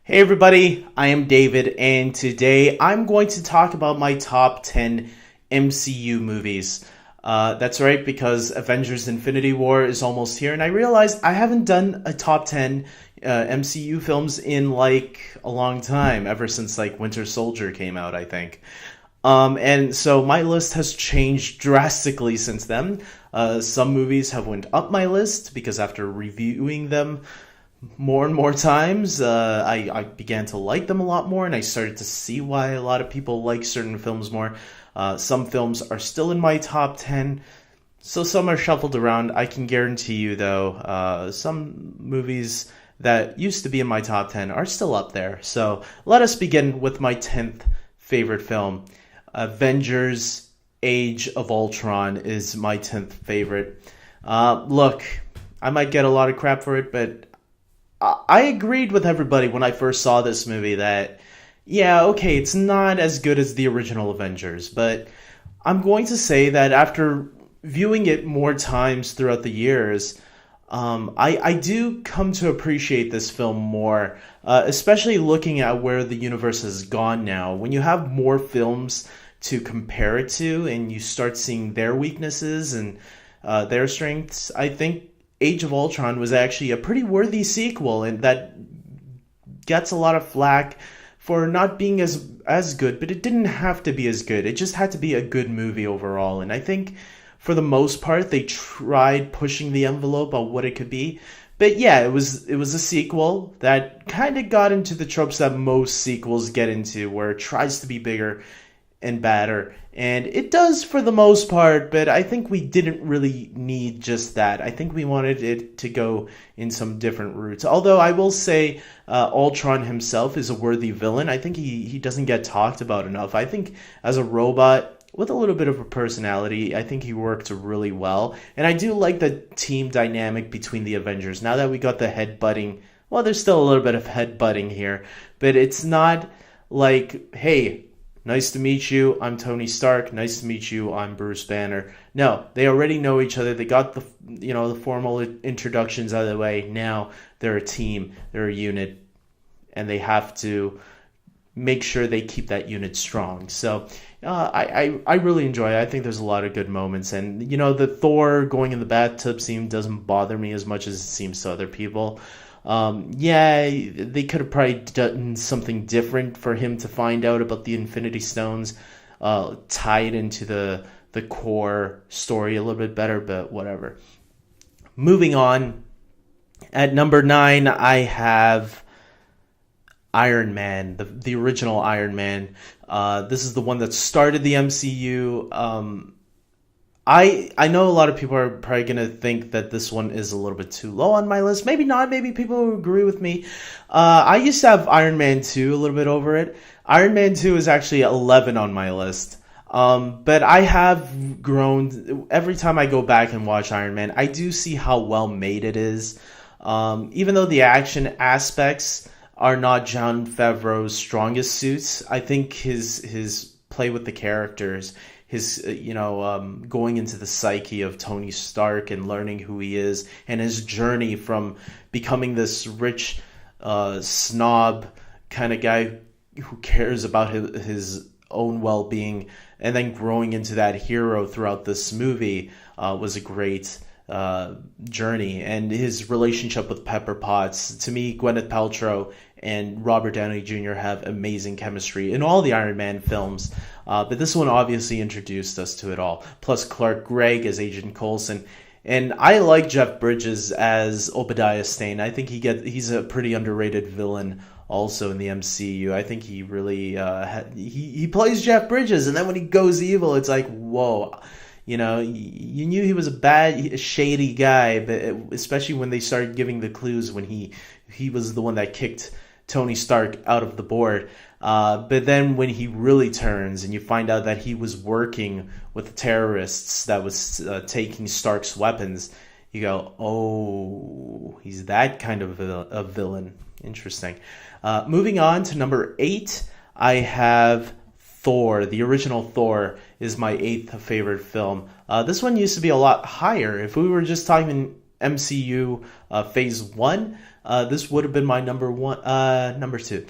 Hey everybody, I am David, and today I'm going to talk about my top 10 MCU movies. That's right, because Avengers Infinity War is almost here, and I realized I haven't done a top 10 MCU films in like a long time, ever since like Winter Soldier came out, I think. And so my list has changed drastically since then. Some movies have went up my list because after reviewing them more and more times, I began to like them a lot more, and I started to see why a lot of people like certain films more. Some films are still in my top 10, so some are shuffled around. I can guarantee you, though, some movies that used to be in my top 10 are still up there. So let us begin with my 10th favorite film. Avengers Age of Ultron is my 10th favorite. Look, I might get a lot of crap for it, but I agreed with everybody when I first saw this movie that, yeah, okay, it's not as good as the original Avengers, but I'm going to say that after viewing it more times throughout the years, I do come to appreciate this film more, especially looking at where the universe has gone now. When you have more films to compare it to and you start seeing their weaknesses and their strengths, I think Age of Ultron was actually a pretty worthy sequel, and that gets a lot of flack for not being as good, but it didn't have to be as good. It just had to be a good movie overall, and I think for the most part they tried pushing the envelope on what it could be. But yeah, it was a sequel that kind of got into the tropes that most sequels get into, where it tries to be bigger and badder. And it does for the most part, but I think we didn't really need just that. I think we wanted it to go in some different routes. Although I will say Ultron himself is a worthy villain. I think he doesn't get talked about enough. I think as a robot with a little bit of a personality, I think he worked really well. And I do like the team dynamic between the Avengers. Now that we got the headbutting, well, there's still a little bit of headbutting here, but it's not like, hey, nice to meet you, I'm Tony Stark. Nice to meet you, I'm Bruce Banner. No, they already know each other. They got the formal introductions out of the way. Now they're a team, they're a unit, and they have to make sure they keep that unit strong. So I really enjoy it. I think there's a lot of good moments, and the Thor going in the bathtub scene doesn't bother me as much as it seems to other people. Yeah, they could have probably done something different for him to find out about the Infinity Stones, tied into the core story a little bit better, but whatever. Moving on, at number 9, I have Iron Man, the original Iron Man. This is the one that started the MCU. I know a lot of people are probably going to think that this one is a little bit too low on my list. Maybe not. Maybe people will agree with me. I used to have Iron Man 2 a little bit over it. Iron Man 2 is actually 11 on my list. But I have grown. Every time I go back and watch Iron Man, I do see how well made it is. Even though the action aspects are not Jon Favreau's strongest suits, I think his play with the characters, his going into the psyche of Tony Stark and learning who he is, and his journey from becoming this rich snob kind of guy who cares about his own well-being, and then growing into that hero throughout this movie was a great journey. And his relationship with Pepper Potts, to me, Gwyneth Paltrow and Robert Downey Jr. have amazing chemistry in all the Iron Man films, but this one obviously introduced us to it all. Plus Clark Gregg as Agent Coulson, and I like Jeff Bridges as Obadiah Stane. I think he's a pretty underrated villain also in the MCU. I think he really he plays Jeff Bridges, and then when he goes evil, it's like, whoa. You knew he was a bad, shady guy, but especially when they started giving the clues when he was the one that kicked Tony Stark out of the board. But then when he really turns and you find out that he was working with the terrorists that was taking Stark's weapons, you go, oh, he's that kind of a villain. Interesting. Moving on to number 8, I have Thor. The original Thor is my 8th favorite film. This one used to be a lot higher. If we were just talking MCU Phase 1, this would have been my number 2.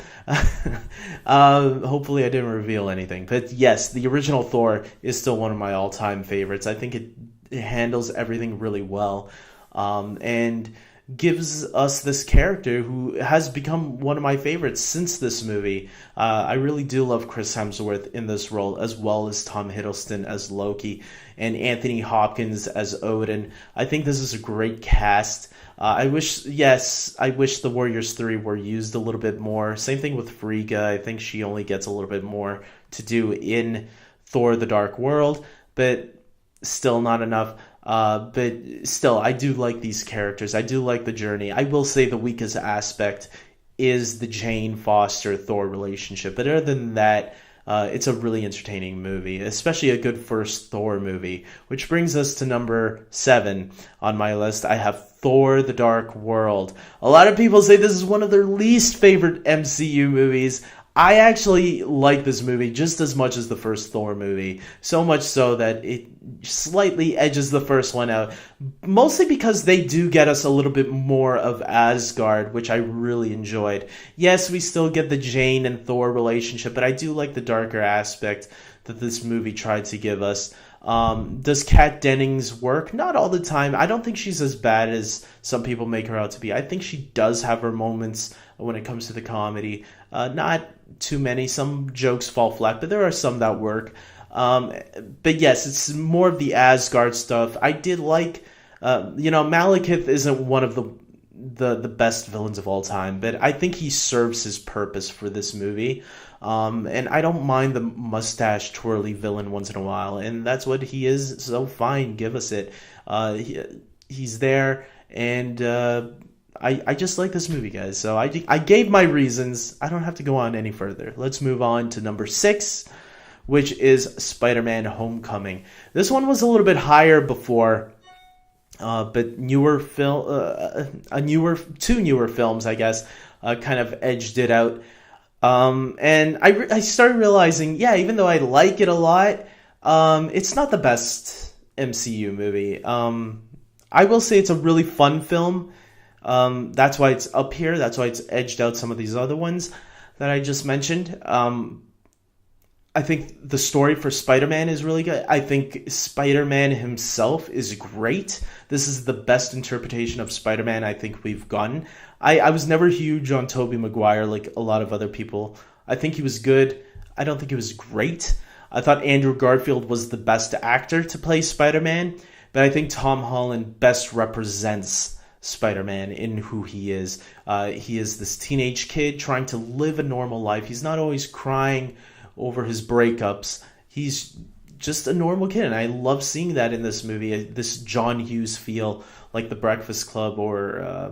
Hopefully I didn't reveal anything. But yes, the original Thor is still one of my all-time favorites. I think it handles everything really well. And gives us this character who has become one of my favorites since this movie. I really do love Chris Hemsworth in this role, as well as Tom Hiddleston as Loki and Anthony Hopkins as Odin. I think this is a great cast. I wish the Warriors 3 were used a little bit more. Same thing with Frigga. I think she only gets a little bit more to do in Thor: The Dark World, but still not enough. But still, I do like these characters. I do like the journey. I will say the weakest aspect is the Jane Foster Thor relationship. But other than that, it's a really entertaining movie, especially a good first Thor movie. Which brings us to number 7 on my list. I have Thor: The Dark World. A lot of people say this is one of their least favorite MCU movies. I actually like this movie just as much as the first Thor movie. So much so that it slightly edges the first one out. Mostly because they do get us a little bit more of Asgard, which I really enjoyed. Yes, we still get the Jane and Thor relationship, but I do like the darker aspect that this movie tried to give us. Does Kat Dennings work? Not all the time. I don't think she's as bad as some people make her out to be. I think she does have her moments when it comes to the comedy. Not too many. Some jokes fall flat, but there are some that work. But yes, it's more of the Asgard stuff. I did like, Malekith isn't one of the best villains of all time, but I think he serves his purpose for this movie. And I don't mind the mustache twirly villain once in a while, and that's what he is. So fine, give us it. He's there, and I just like this movie, guys. So I gave my reasons. I don't have to go on any further. Let's move on to number 6, which is Spider-Man: Homecoming. This one was a little bit higher before, but two newer films, I guess, kind of edged it out. And I started realizing, yeah, even though I like it a lot, it's not the best MCU movie. I will say it's a really fun film. That's why it's up here. That's why it's edged out some of these other ones that I just mentioned. I think the story for Spider-Man is really good. I think Spider-Man himself is great. This is the best interpretation of Spider-Man I think we've gotten. I was never huge on Tobey Maguire like a lot of other people. I think he was good. I don't think he was great. I thought Andrew Garfield was the best actor to play Spider-Man, but I think Tom Holland best represents Spider-Man in who he is. He is this teenage kid trying to live a normal life. He's not always crying over his breakups. He's just a normal kid, and I love seeing that in this movie. This John Hughes feel, like The Breakfast Club, or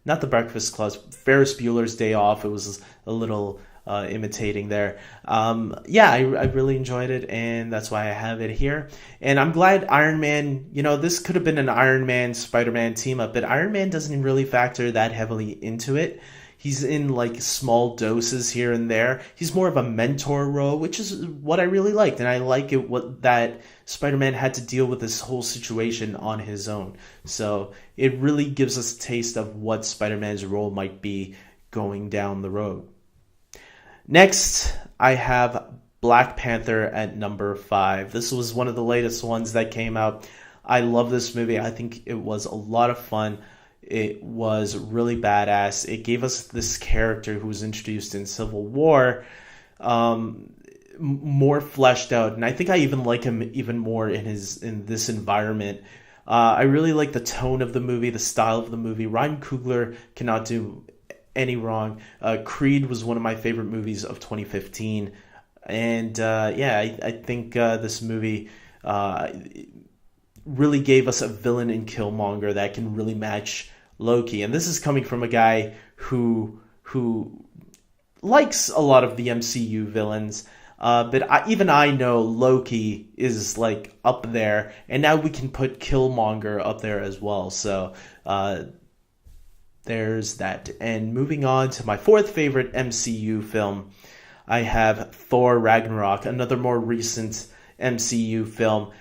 not The Breakfast Club, Ferris Bueller's Day Off. It was a little imitating there. I really enjoyed it, and that's why I have it here. And I'm glad Iron Man, this could have been an Iron Man Spider-Man team up, but Iron Man doesn't really factor that heavily into it. He's in like small doses here and there. He's more of a mentor role, which is what I really liked. And I like it that Spider-Man had to deal with this whole situation on his own. So it really gives us a taste of what Spider-Man's role might be going down the road. Next, I have Black Panther at number 5. This was one of the latest ones that came out. I love this movie. I think it was a lot of fun. It was really badass. It gave us this character who was introduced in Civil War, more fleshed out, and I think I even like him even more in this environment. I really like the tone of the movie, the style of the movie. Ryan Coogler cannot do any wrong. Creed was one of my favorite movies of 2015, and I think this movie really gave us a villain in Killmonger that can really match Loki. And this is coming from a guy who likes a lot of the MCU villains, but even I know Loki is like up there, and now we can put Killmonger up there as well. So there's that. And moving on to my 4th favorite MCU film, I have Thor Ragnarok, another more recent MCU film.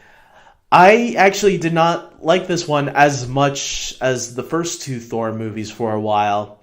I actually did not like this one as much as the first two Thor movies for a while.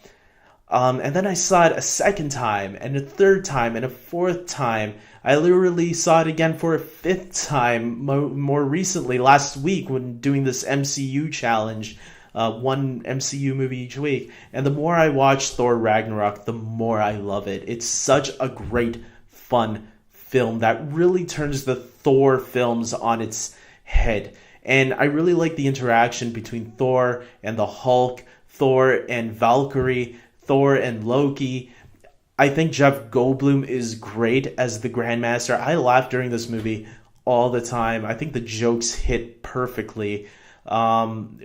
And then I saw it a second time, and a third time, and a fourth time. I literally saw it again for a fifth time more recently, last week, when doing this MCU challenge. One MCU movie each week. And the more I watch Thor Ragnarok, the more I love it. It's such a great, fun film that really turns the Thor films on its head. And I really like the interaction between Thor and the Hulk, Thor and Valkyrie, Thor and Loki. I think Jeff Goldblum is great as the Grandmaster. I laugh during this movie all the time. I think the jokes hit perfectly. Um,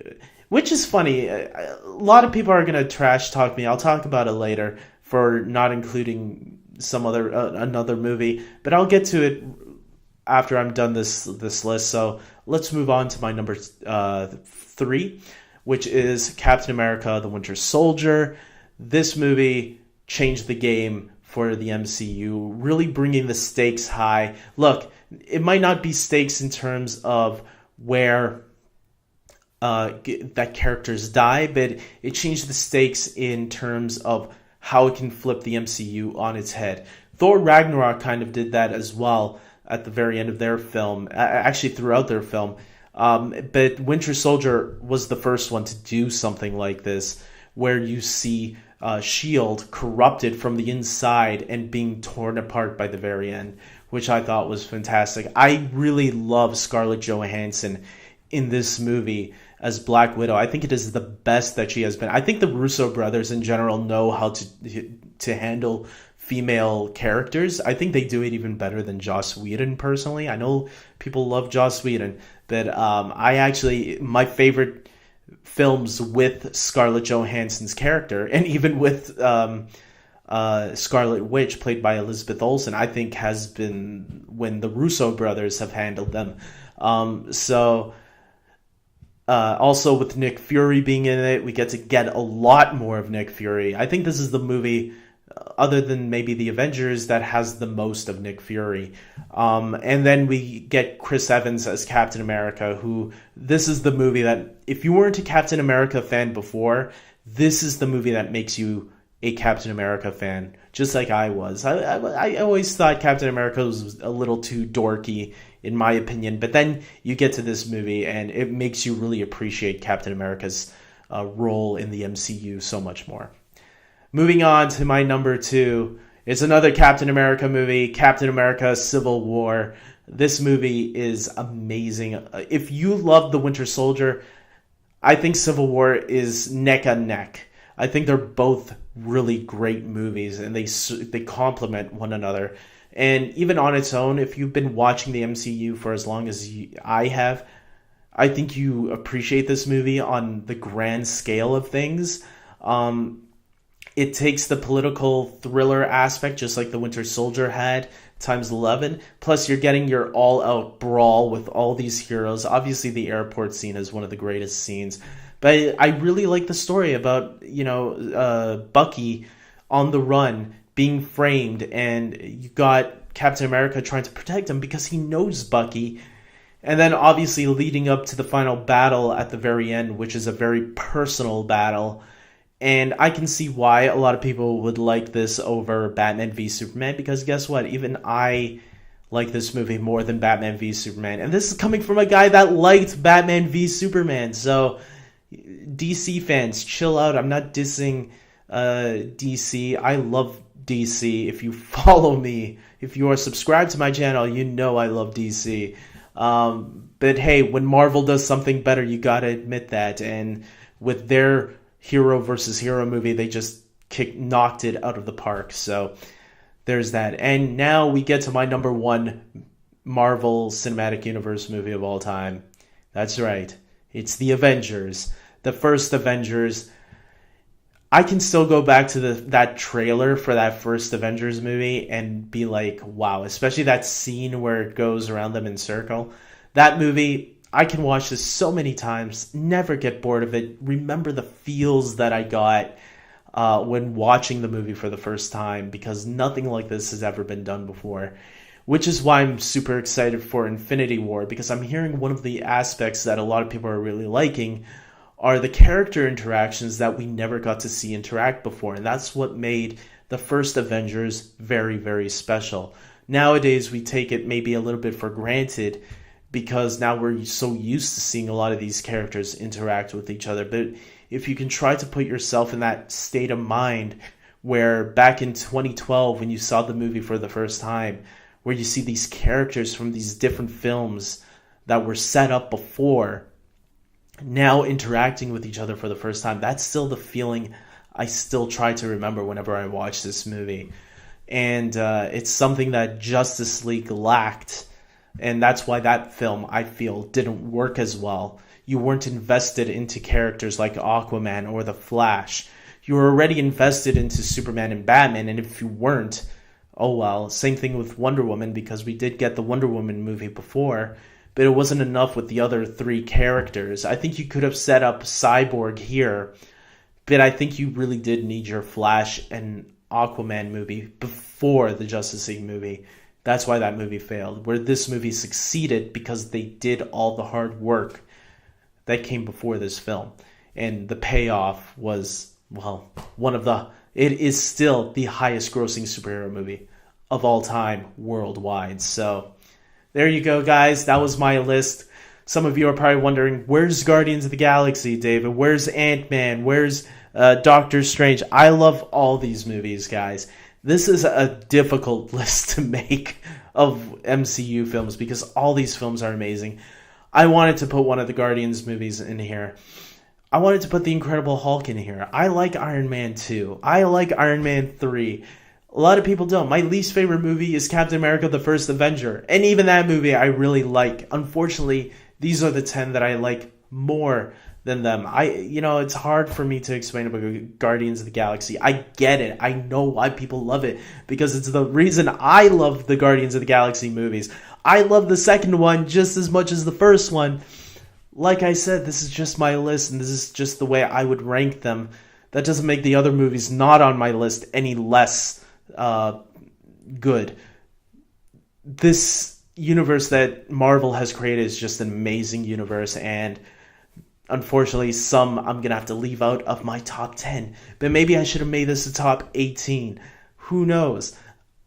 which is funny. A lot of people are going to trash talk me. I'll talk about it later for not including some other another movie, but I'll get to it after I'm done this list. So let's move on to my number 3, which is Captain America: The Winter Soldier. This movie changed the game for the MCU, really bringing the stakes high. Look, it might not be stakes in terms of where that characters die, but it changed the stakes in terms of how it can flip the MCU on its head. Thor Ragnarok kind of did that as well at the very end of their film, actually throughout their film. But Winter Soldier was the first one to do something like this, where you see Shield corrupted from the inside and being torn apart by the very end, which I thought was fantastic. I really love Scarlett Johansson in this movie as Black Widow. I think it is the best that she has been. I think the Russo brothers in general know how to handle female characters. I think they do it even better than Joss Whedon personally. I know people love Joss Whedon, but my favorite films with Scarlett Johansson's character, and even with Scarlet Witch, played by Elizabeth Olsen, I think has been when the Russo brothers have handled them. Also with Nick Fury being in it, we get a lot more of Nick Fury. I think this is the movie, other than maybe the Avengers, that has the most of Nick Fury. And then we get Chris Evans as Captain America, who, this is the movie that, if you weren't a Captain America fan before, this is the movie that makes you a Captain America fan, just like I was. I always thought Captain America was a little too dorky, in my opinion, but then you get to this movie and it makes you really appreciate Captain America's role in the MCU so much more. Moving on to my number 2, it's another Captain America movie, Captain America: Civil War. This movie is amazing. If you love The Winter Soldier, I think Civil War is neck and neck. I think they're both really great movies, and they complement one another. And even on its own, if you've been watching the MCU for as long as I have, I think you appreciate this movie on the grand scale of things. It takes the political thriller aspect, just like The Winter Soldier had, times 11. Plus, you're getting your all-out brawl with all these heroes. Obviously, the airport scene is one of the greatest scenes. But I really like the story about, Bucky on the run, being framed, and you got Captain America trying to protect him because he knows Bucky. And then obviously leading up to the final battle at the very end, which is a very personal battle. And I can see why a lot of people would like this over Batman v Superman, because guess what? Even I like this movie more than Batman v Superman. And this is coming from a guy that liked Batman v Superman. So DC fans, chill out. I'm not dissing DC. I love DC. If you follow me, if you are subscribed to my channel, you know I love DC. But hey, when Marvel does something better, you gotta admit that. And with their hero versus hero movie, they just knocked it out of the park. So there's that. And now we get to my number 1 Marvel Cinematic Universe movie of all time. That's right. It's the Avengers. The first Avengers. I can still go back to that trailer for that first Avengers movie and be like, wow, especially that scene where it goes around them in circle. That movie, I can watch this so many times, never get bored of it. Remember the feels that I got when watching the movie for the first time, because nothing like this has ever been done before. which is why I'm super excited for Infinity War, because I'm hearing one of the aspects that a lot of people are really liking are the character interactions that we never got to see interact before. And that's what made the first Avengers very, very special. Nowadays, we take it maybe a little bit for granted because now we're so used to seeing a lot of these characters interact with each other. But if you can try to put yourself in that state of mind where back in 2012, when you saw the movie for the first time, where you see these characters from these different films that were set up before now interacting with each other for the first time, that's still the feeling I still try to remember whenever I watch this movie. And it's something that Justice League lacked, and that's why that film, I feel, didn't work as well. You weren't invested into characters like Aquaman or The Flash. You were already invested into Superman and Batman, and if you weren't, oh well. Same thing with Wonder Woman, because we did get the Wonder Woman movie before, but it wasn't enough with the other three characters. I think you could have set up Cyborg here, but I think you really did need your Flash and Aquaman movie before the Justice League movie. That's why that movie failed. Where this movie succeeded because they did all the hard work that came before this film. And the payoff was, well, it is still the highest grossing superhero movie of all time worldwide. So there you go, guys. That was my list. Some of you are probably wondering, where's Guardians of the Galaxy, David? Where's Ant-Man? Where's Doctor Strange? I love all these movies, guys. This is a difficult list to make of MCU films because all these films are amazing. I wanted to put one of the Guardians movies in here. I wanted to put The Incredible Hulk in here. I like Iron Man 2. I like Iron Man 3. A lot of people don't. My least favorite movie is Captain America: The First Avenger. And even that movie I really like. Unfortunately, these are the 10 that I like more than them. It's hard for me to explain about Guardians of the Galaxy. I get it. I know why people love it, because it's the reason I love the Guardians of the Galaxy movies. I love the second one just as much as the first one. Like I said, this is just my list, and this is just the way I would rank them. That doesn't make the other movies not on my list any less good. This universe that Marvel has created is just an amazing universe, and unfortunately, some I'm going to have to leave out of my top 10. But maybe I should have made this a top 18. Who knows?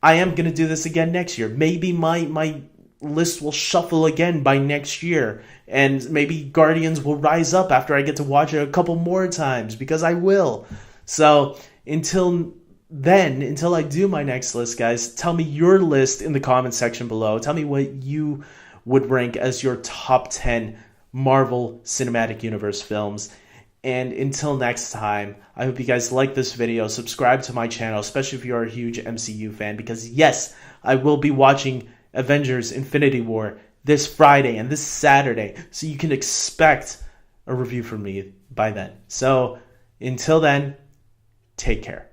I am going to do this again next year. Maybe my list will shuffle again by next year. And maybe Guardians will rise up after I get to watch it a couple more times, because I will. So until I do my next list, guys, tell me your list in the comment section below. Tell me what you would rank as your top 10 Marvel Cinematic Universe films. And until next time, I hope you guys like this video. Subscribe to my channel, especially if you are a huge MCU fan, because yes, I will be watching Avengers Infinity War this Friday and this Saturday, so you can expect a review from me by then. So until then, take care.